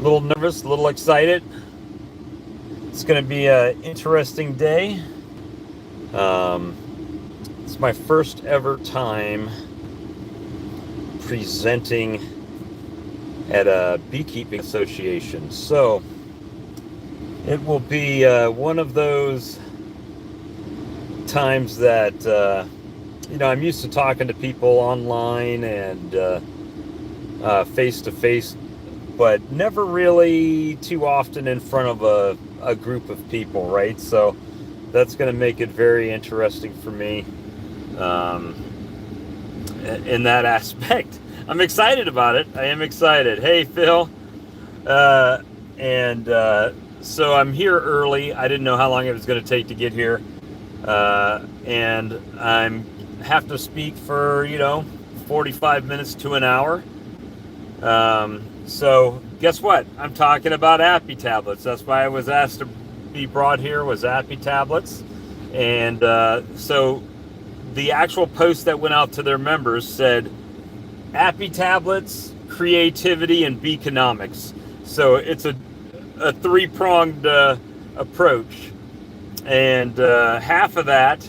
little nervous, a little excited. It's going to be an interesting day. It's my first ever time presenting at a beekeeping association. So it will be one of those times that, I'm used to talking to people online and face to face, but never really too often in front of a group of people, right? So that's going to make it very interesting for me in that aspect. I'm excited about it. I am excited. Hey, Phil. So I'm here early. I didn't know how long it was going to take to get here. And I'm have to speak for, 45 minutes to an hour. So guess what? I'm talking about Appy tablets. That's why I was asked to be brought here, was Appy tablets. And so the actual post that went out to their members said Appy tablets, creativity, and beaconomics. So it's a three-pronged approach. And half of that,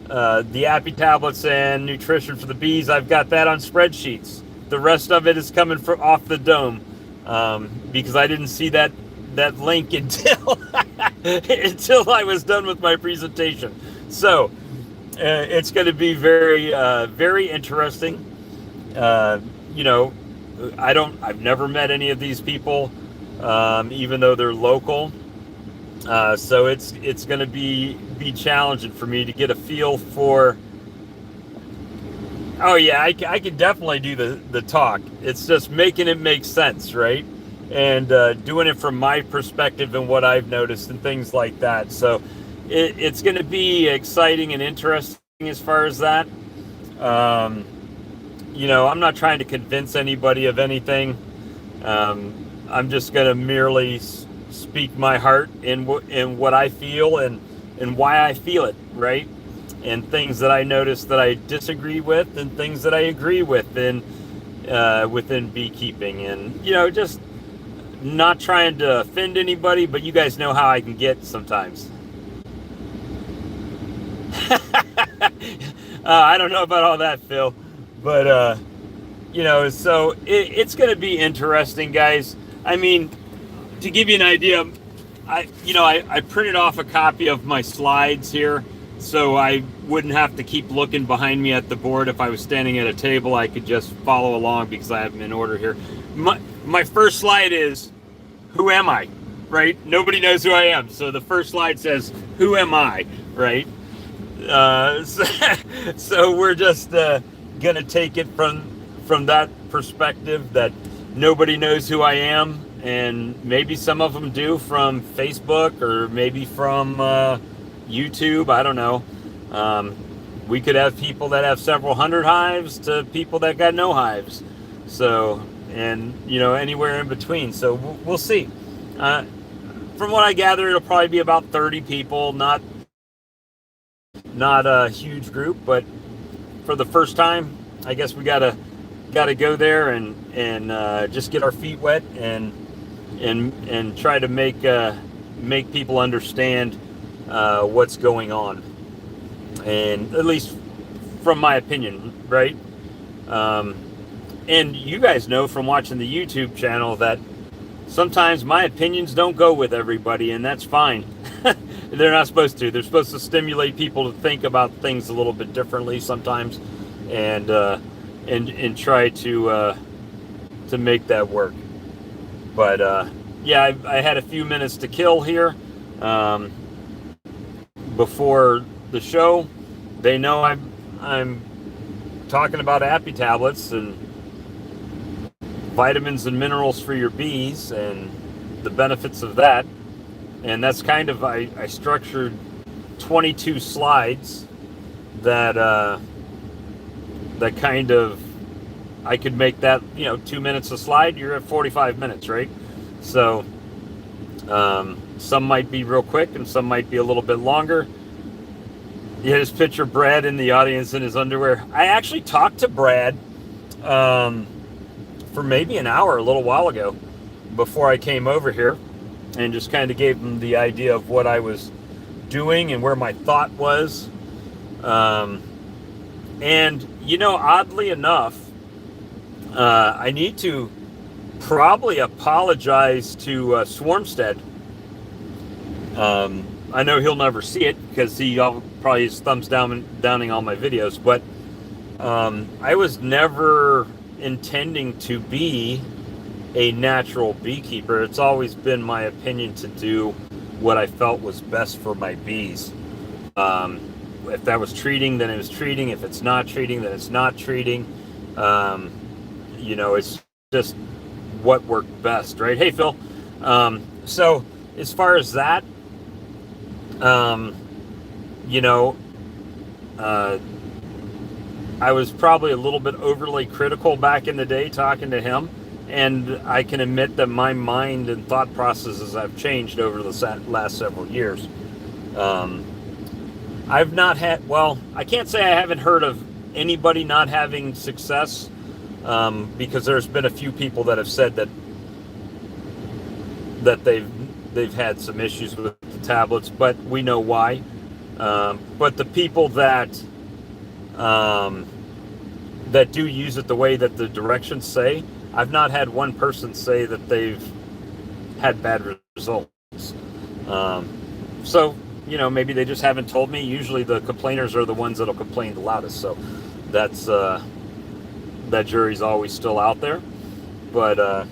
the Appy tablets and nutrition for the bees, I've got that on spreadsheets. The rest of it is coming off the dome, because I didn't see that link until until I was done with my presentation. So it's going to be very very interesting. I've never met any of these people, even though they're local. So it's going to be challenging for me to get a feel for. Oh yeah, I can definitely do the talk. It's just making it make sense, right? And doing it from my perspective and what I've noticed and things like that. So it's going to be exciting and interesting as far as that. I'm not trying to convince anybody of anything. I'm just going to merely speak my heart in what I feel and why I feel it, right? And things that I notice that I disagree with and things that I agree with within beekeeping. And, just not trying to offend anybody, but you guys know how I can get sometimes. I don't know about all that, Phil, but, so it's going to be interesting, guys. I mean, to give you an idea, I printed off a copy of my slides here, so I wouldn't have to keep looking behind me at the board. If I was standing at a table, I could just follow along because I have them in order here. My first slide is, who am I, right? Nobody knows who I am. So the first slide says, who am I, right? So we're just going to take it from that perspective that nobody knows who I am. And maybe some of them do from Facebook or maybe from YouTube. I don't know. We could have people that have several hundred hives to people that got no hives. So, and anywhere in between. So we'll see. From what I gather, it'll probably be about 30 people, not a huge group, but for the first time, I guess we gotta go there and just get our feet wet and try to make people understand what's going on, and at least from my opinion, right? And you guys know from watching the YouTube channel that sometimes my opinions don't go with everybody, and that's fine. They're not supposed to. They're supposed to stimulate people to think about things a little bit differently sometimes, and try to make that work. But yeah, I had a few minutes to kill here before the show. They know I'm talking about Appy tablets and vitamins and minerals for your bees and the benefits of that. And that's kind of, I structured 22 slides that kind of, I could make that, 2 minutes a slide, you're at 45 minutes, right? So some might be real quick and some might be a little bit longer. You just picture Brad in the audience in his underwear. I actually talked to Brad for maybe an hour a little while ago. before I came over here, and just kind of gave them the idea of what I was doing and where my thought was. And, you know, oddly enough, I need to probably apologize to Swarmstead. I know he'll never see it because he probably is thumbs downing all my videos, but I was never intending to be a natural beekeeper. It's always been my opinion to do what I felt was best for my bees. If that was treating, then it was treating. If it's not treating, then it's not treating. You know, it's just what worked best, right? Hey, Phil. So as far as that, you know, I was probably a little bit overly critical back in the day talking to him, and I can admit that my mind and thought processes have changed over the last several years. I've not had, well, I can't say I haven't heard of anybody not having success, because there's been a few people that have said that they've had some issues with the tablets, but we know why. But the people that do use it the way that the directions say, I've not had one person say that they've had bad results. So, you know, maybe they just haven't told me. Usually the complainers are the ones that'll complain the loudest. So that's, that jury's always still out there. But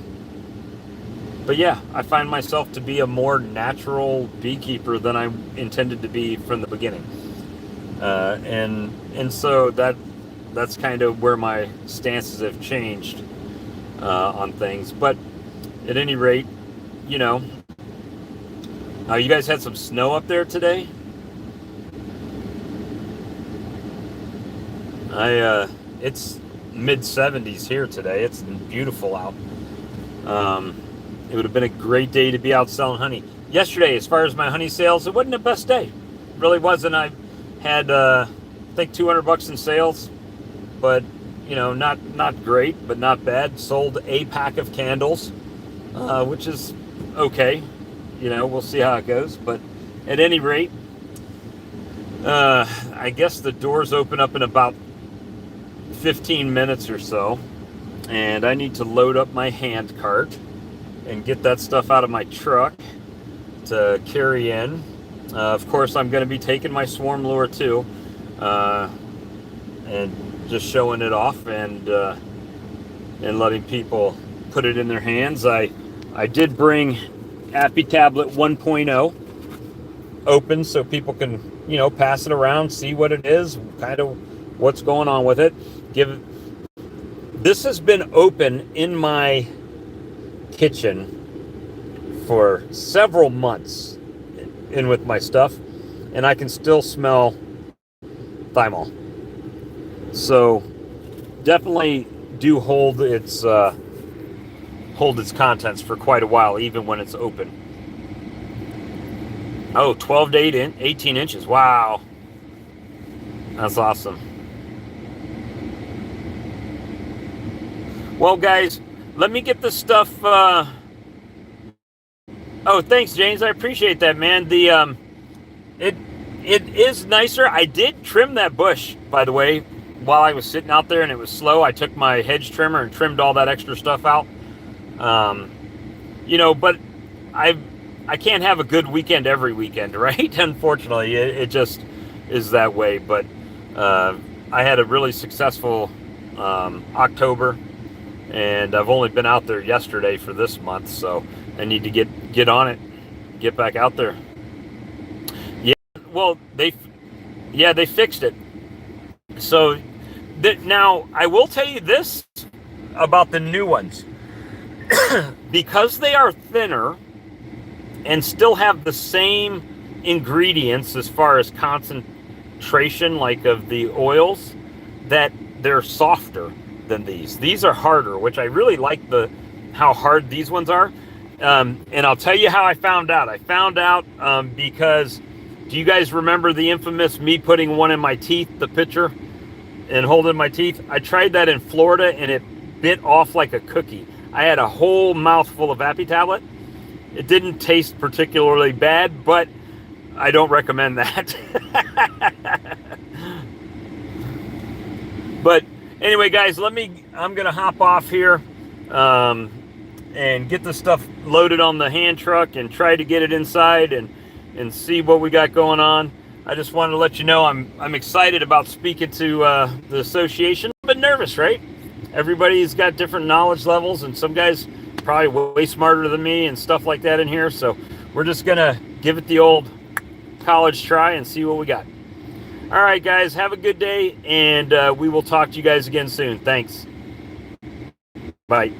yeah, I find myself to be a more natural beekeeper than I intended to be from the beginning. And so that's kind of where my stances have changed on things. But at any rate, you know, you guys had some snow up there today. It's mid-70s here today. It's beautiful out. It would have been a great day to be out selling honey. Yesterday, as far as my honey sales, it wasn't the best day. It really wasn't. I had, I think, $200 in sales, but, you know, not great, but not bad. Sold a pack of candles, which is okay. You know, we'll see how it goes. But at any rate, I guess the doors open up in about 15 minutes or so, and I need to load up my hand cart and get that stuff out of my truck to carry in. Of course, I'm going to be taking my swarm lure too, and just showing it off and letting people put it in their hands. I did bring Appy Tablet 1.0 open so people can, you know, pass it around, see what it is, kind of what's going on with it. This has been open in my kitchen for several months in with my stuff, and I can still smell thymol. So definitely do hold its contents for quite a while, even when it's open. Oh, 12 to 18 inches. Wow. That's awesome. Well, guys, let me get this stuff. Oh, thanks, James. I appreciate that, man. It is nicer. I did trim that bush, by the way, while I was sitting out there and it was slow. I took my hedge trimmer and trimmed all that extra stuff out. You know, but I can't have a good weekend every weekend, right? Unfortunately, it just is that way. But I had a really successful October. And I've only been out there yesterday for this month, so I need to get on it, get back out there. Yeah, well, they fixed it. So now I will tell you this about the new ones. Because they are thinner and still have the same ingredients as far as concentration, like of the oils, that they're softer than these. These are harder, which I really like how hard these ones are. And I'll tell you how I found out. I found out because, do you guys remember the infamous me putting one in my teeth, the picture, and holding my teeth? I tried that in Florida and it bit off like a cookie. I had a whole mouthful of Appy Tablet. It didn't taste particularly bad, but I don't recommend that. But anyway, guys, I'm going to hop off here and get the stuff loaded on the hand truck and try to get it inside and see what we got going on. I just wanted to let you know I'm excited about speaking to the association. I'm a bit nervous, right? Everybody's got different knowledge levels, and some guys probably way smarter than me and stuff like that in here. So we're just going to give it the old college try and see what we got. All right, guys, have a good day, and we will talk to you guys again soon. Thanks. Bye.